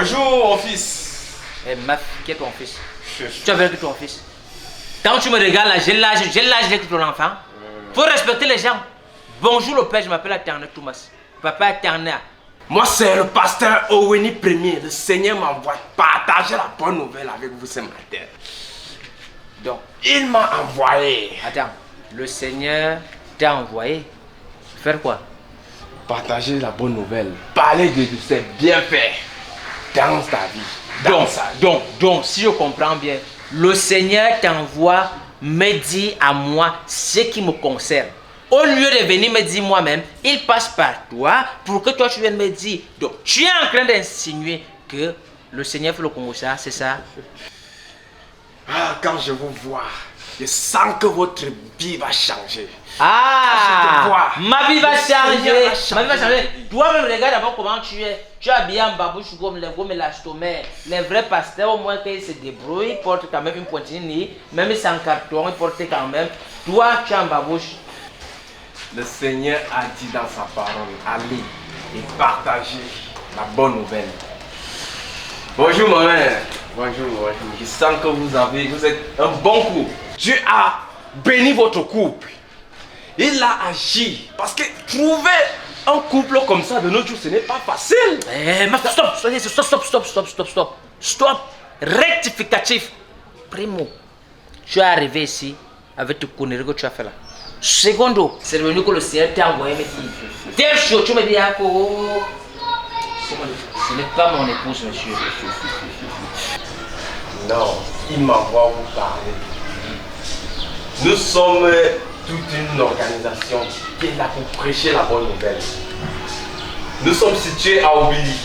Bonjour, mon fils. Eh, ma fille, qui est ton fils? Tu as vu que ton fils? Quand tu me regardes là, j'ai l'âge de ton enfant. Faut respecter les gens. Bonjour le père, je m'appelle Aterne Thomas. Papa Aterne. Moi, c'est le pasteur Oweni Premier. Le Seigneur m'envoie partager la bonne nouvelle avec vous ce matin. Donc, il m'a envoyé. Attends, le Seigneur t'a envoyé faire quoi? Partager la bonne nouvelle. Parler de ses bienfaits dans ta vie. Donc, si je comprends bien, le Seigneur t'envoie me dire à moi ce qui me concerne. Au lieu de venir me dire moi-même, il passe par toi pour que toi tu viennes me dire. Donc, tu es en train d'insinuer que le Seigneur fait le Congo, ça, c'est ça? Ah, quand je vous vois, je sens que votre vie va changer. Ah, ma vie va changer. Ma vie va changer. vie. Toi-même, regarde d'abord comment tu es. Tu es habillé en babouche comme les lastomères. Les vrais pasteurs, au moins qu'ils se débrouillent, ils portent quand même une poitrine, même sans carton, ils portent quand même. Toi, tu es en babouche. Le Seigneur a dit dans sa parole, allez et partagez la bonne nouvelle. Bonjour ma mère. Bonjour. Je sens que vous êtes un bon couple. Dieu a béni votre couple. Il a agi. Parce que trouver un couple comme ça de nos jours, ce n'est pas facile. Eh, mais stop. Rectificatif. Primo, tu es arrivé ici avec tes conneries que tu as fait là. Secondo, c'est devenu que le Seigneur t'a envoyé me dire. Telle chose, tu me dis, ce n'est pas mon épouse, monsieur. Non, il m'envoie vous parler. Nous sommes toute une organisation qui est là pour prêcher la bonne nouvelle. Nous sommes situés à Obili.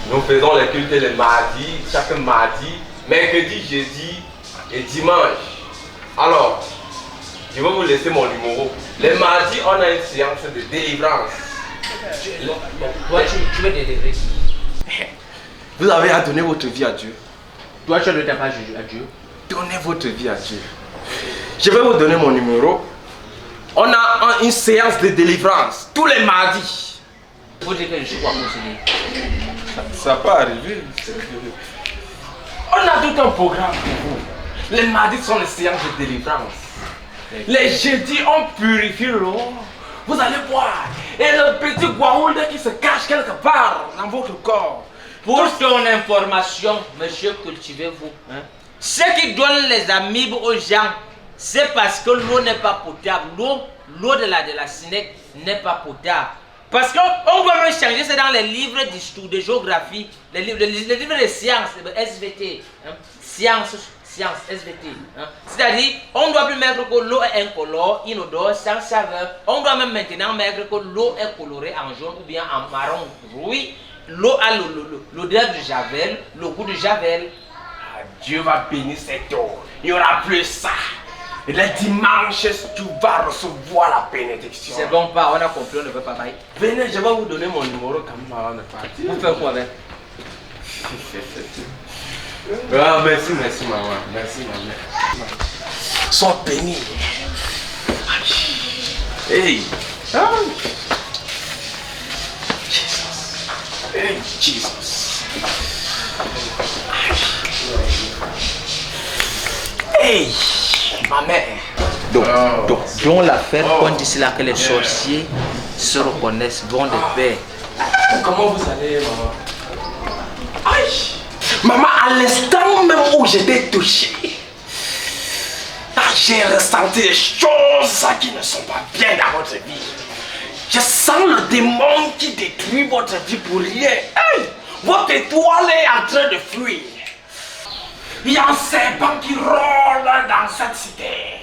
Nous faisons les cultes les mardis, chaque mardi, mercredi, jeudi et dimanche. Alors, je vais vous laisser mon numéro. Les mardis, on a une séance de délivrance. Toi, tu veux délivrer qui? Vous avez à donner votre vie à Dieu. Toi, tu ne donnes pas à Dieu. Donnez votre vie à Dieu. Je vais vous donner mon numéro. On a une séance de délivrance tous les mardis. Vous dites que je suis quoi conseiller? Ça peut arriver. On a tout un programme pour vous. Les mardis sont les séances de délivrance. Les jeudis, on purifie l'eau. Vous allez voir. Et le petit guaoul qui se cache quelque part dans votre corps. Pour ton information, monsieur, cultivez-vous. Hein? Ceux qui donnent les amibes aux gens, c'est parce que l'eau n'est pas potable. L'eau de la Sénèque n'est pas potable. Parce qu'on doit même changer, c'est dans les livres d'histoire, de géographie, les livres de sciences, SVT. Hein? Sciences, SVT. Hein? C'est-à-dire, on ne doit plus mettre que l'eau est incolore, inodore, sans saveur. On doit même maintenant mettre que l'eau est colorée en jaune ou bien en marron. Oui, l'eau a l'odeur de javel, le goût de javel. Ah, Dieu va bénir cette eau. Il n'y aura plus ça. Et les dimanches, tu vas recevoir la bénédiction. C'est bon, pas, on a compris, on ne veut pas bailler. Venez, je vais vous donner mon numéro quand même avant de partir. Vous faites quoi avec? Ah, merci maman. Merci maman. Sois béni. Hey. Jesus. Hey, Jesus. Hey, ma mère. Donc l'affaire qu'on dit c'est là que les sorciers se reconnaissent, bon de paix. Comment vous allez, maman? Aïe. Maman, à l'instant même où j'étais touché, j'ai ressenti des choses qui ne sont pas bien dans votre vie. Je sens le démon qui détruit votre vie pour rien. Hey, votre étoile est en train de fuir. Il y a un serpent qui rôde dans cette cité.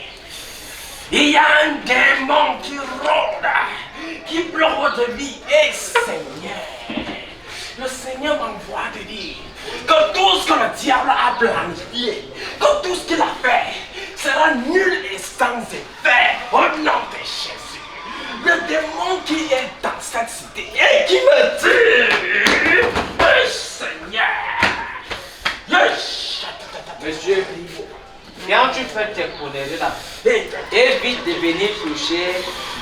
Il y a un démon qui rôde, qui bloque votre vie. Et Seigneur, le Seigneur m'envoie te dire que tout ce que le diable a planifié, que tout ce qu'il a fait, sera nul et sans effet au nom de Jésus. Le démon qui est dans cette cité et qui me tue, Seigneur. Monsieur, quand tu fais tes conneries là, évite de venir toucher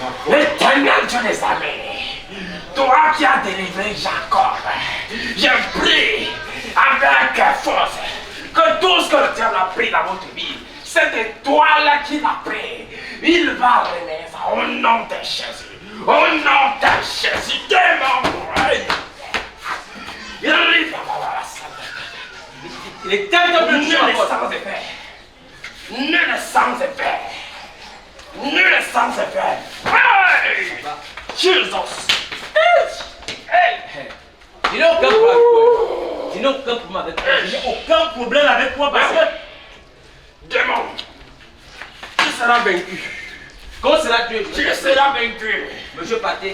ma peau. L'éternel Dieu des armées Toi qui as délivré Jacob, je prie avec force que tout ce que le diable a pris dans votre vie, c'est de toi là qu'il a pris. Il va renaître au nom de Jésus. Au nom de Jésus, démon. Il est temps de nul sans effet. Nul sans effet. Nul sans effet. Hey! Jesus. Je n'ai aucun problème avec toi. Je n'ai aucun problème avec toi. Je n'ai aucun problème avec toi parce que... Démon, tu seras vaincu. Quand sera-tu? Tu seras vaincu. Monsieur Pathé.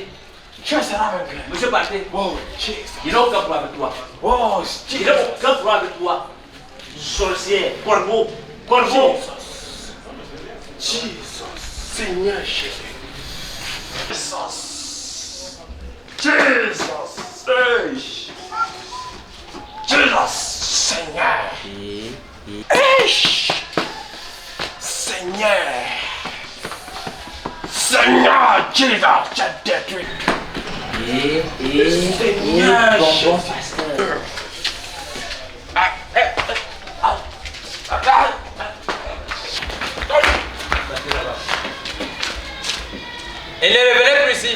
Tu seras vaincu. Monsieur Pathé. Oh, Jesus. Je n'ai aucun problème avec toi. Oh, Je n'ai Jesus. aucun problème avec toi. Sorcier, corbeau, corbeau. Jesus. Seigneur Jésus. Jesus. Jesus. Hey. Jesus. Seigneur. Hey. Seigneur. Seigneur Jesus, tu as détruit. Seigneur Bonbon Jésus. pasteur. Et ne revenez plus ici.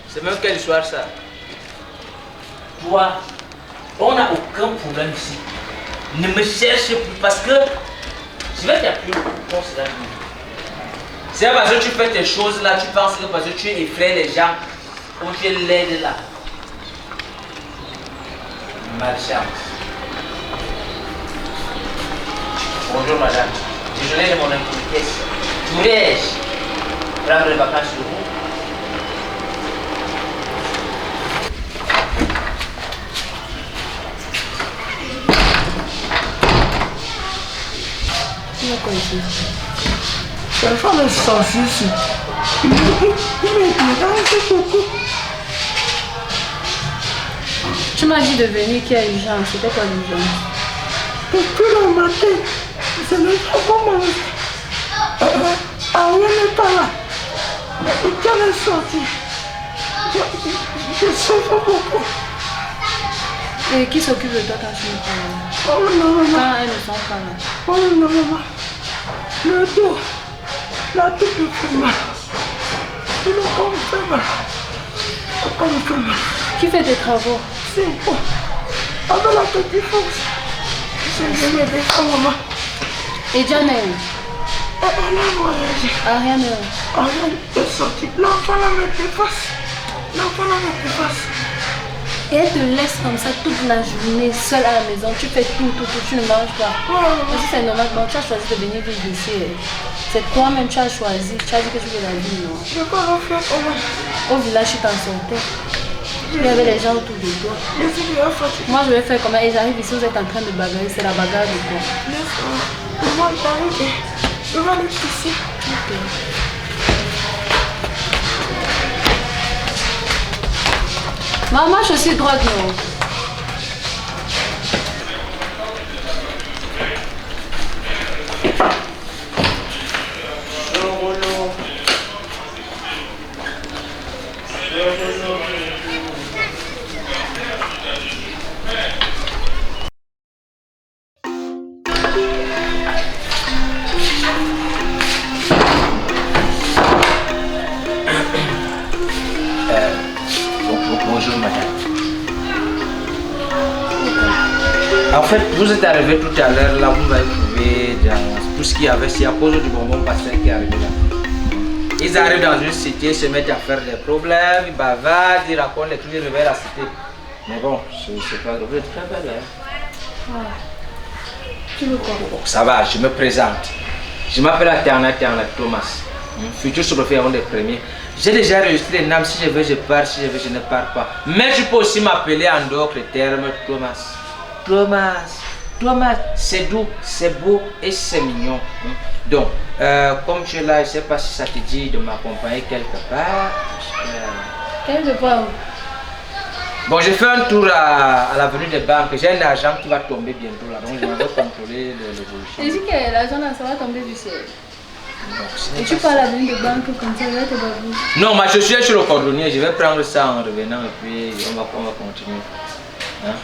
C'est même quel soir ça. Toi, on n'a aucun problème ici. Ne me cherche plus parce que je vais t'appeler au sera mieux. C'est parce que tu fais tes choses là, tu penses que parce que tu effraies les gens, ou tu l'aides là. Malchance. Bonjour madame. Désolé de mon impolitesse. Pourrais-je prendre les vacances sur vous? C'est le femme de sorcier ici. Il me beaucoup. Tu m'as dit de venir qu'il y a urgence. C'était quoi l'urgence? Depuis le matin, je ne sais pas comment. Ariel n'est pas là. Il est sorti. Je souffre beaucoup. Et qui s'occupe de toi quand tu n'es pas là? Oh non, maman. Quand elles ne sont pas là? Oh non, maman. Le dos. La tête me fait mal. Le corps me fait mal. Le corps me fait mal. Qui fait tes travaux? C'est bon. Avec la petite force. Je vais aider ça, maman. Et Diane est où? Elle a voyagé. Ariane est où? Ariane est sortie. L'enfant la met dépasse. L'enfant la met dépasse. Et elle te laisse comme ça toute la journée seule à la maison. Tu fais tout, tu ne manges pas. Parce que c'est normal. Bon, tu as choisi de venir vivre ici. C'est toi-même tu as choisi. Tu as dit que tu veux la vie, non? Je ne vais pas refaire comment. Au village, tu t'en sortais. Il y avait les gens autour de toi. Je suis bien fatiguée. Moi, je vais faire comment? Et j'arrive ici, vous êtes en train de bagarrer. C'est la bagarre de quoi? Maman, j'arrive. Je vais aller ici. Maman, je suis droite, non? Bonjour madame. En fait, vous êtes arrivé tout à l'heure là, vous m'avez trouvé dans tout ce qu'il y avait, c'est à cause du bonbon pasteur qui est arrivé là. Ils arrivent dans une cité, se mettent à faire des problèmes, ils bavardent, ils racontent les trucs, ils réveillent la cité. Mais bon, c'est pas grave, vous êtes très belle hein. Tu veux quoi? Bon, ça va, je me présente. Je m'appelle Atana Thomas. Futur sous-préfet avant des premiers. J'ai déjà enregistré les noms, si je veux je pars, si je veux je ne pars pas. Mais je peux aussi m'appeler en d'autres termes Thomas. Thomas, c'est doux, c'est beau et c'est mignon. Donc, comme tu es là, je ne sais pas si ça te dit de m'accompagner quelque part. Quelque part où? Bon, j'ai fait un tour à l'avenue des banques. J'ai un agent qui va tomber bientôt là, donc je vais contrôler l'évolution. Tu dis que l'argent là, ça va tomber du ciel. Et tu parles à l'avenir de banque comme ça, là, t'es babou. Non, moi je suis chez le cordonnier, je vais prendre ça en revenant et puis on va continuer. Hein?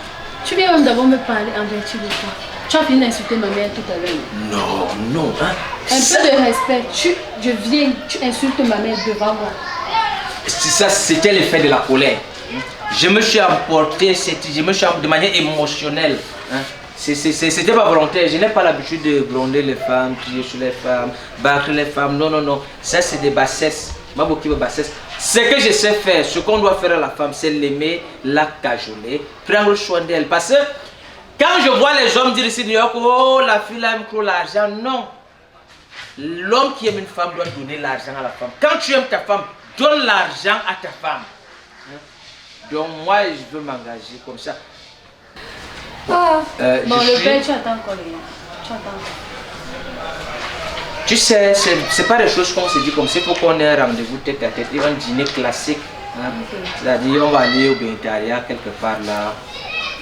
Tu viens même d'abord me parler en vertu de toi. Tu as fini d'insulter ma mère tout à l'heure. Non, non. Hein? Un peu de respect. Tu insultes ma mère devant moi. Ça, c'était l'effet de la colère. Je me suis emporté, de manière émotionnelle. Hein? C'était pas volontaire. Je n'ai pas l'habitude de gronder les femmes, crier sur les femmes, battre les femmes. Non, non, non. Ça, c'est des bassesses. Ce que je sais faire, ce qu'on doit faire à la femme, c'est l'aimer, la cajoler, prendre soin d'elle. Parce que quand je vois les hommes dire ici, oh, la fille là aime trop l'argent, non. L'homme qui aime une femme doit donner l'argent à la femme. Quand tu aimes ta femme, donne l'argent à ta femme. Donc moi, je veux m'engager comme ça. Bon, le père, tu attends encore les gars. Tu attends. Tu sais, c'est pas des choses qu'on se dit comme ça. Il faut qu'on ait un rendez-vous tête à tête. Il y a un dîner classique. Hein? Okay. C'est-à-dire, on va aller au Bénitaria quelque part là,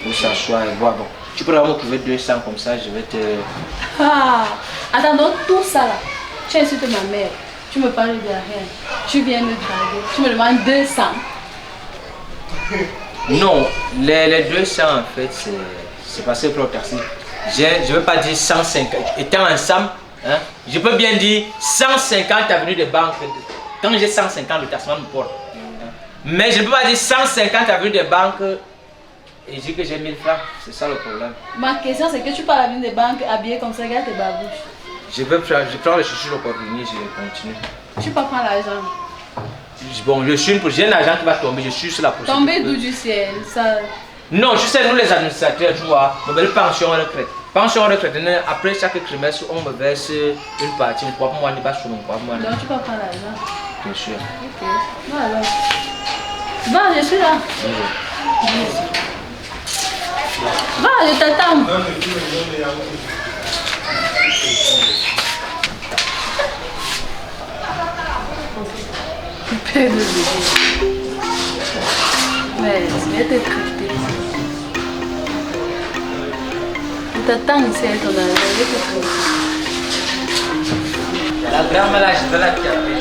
où s'asseoir et boire. Bon, tu peux vraiment trouver 200 comme ça, je vais te... Attends, donc tout ça là, tu insultes ma mère, tu me parles de rien, tu viens me draguer, tu me demandes 200. Non, les 200 en fait, c'est passé pour le taxi. Je ne veux pas dire 150. Étant ensemble, hein, je peux bien dire 150 avenues de banque. Quand j'ai 150, le taximan me porte. Mais je ne peux pas dire 150 avenues de banque et dire que j'ai 1000 francs. C'est ça le problème. Ma question, c'est que tu parles avenue de banque habillé comme ça, regarde tes babouches. Je prends le chouchou, le cordonnier, je continue. Tu peux prendre l'argent. Bon, j'ai un argent qui va tomber, je suis sur la procédure. Tomber d'où du ciel ça... Non, je sais, nous les administrateurs, tu vois, on veut pension retraite. Pension retraite, après chaque trimestre, on me verse une partie, une fois pour moi, on n'est pas sur mon poids. Donc tu peux prendre l'argent. Bien sûr. Ok. Voilà. Va, je suis là. Va, je t'attends. Père de bébé. Mais je vais te traiter. Je t'attends ici avec ton argent, je vais te traiter. La grand-mère là, je vais la taper.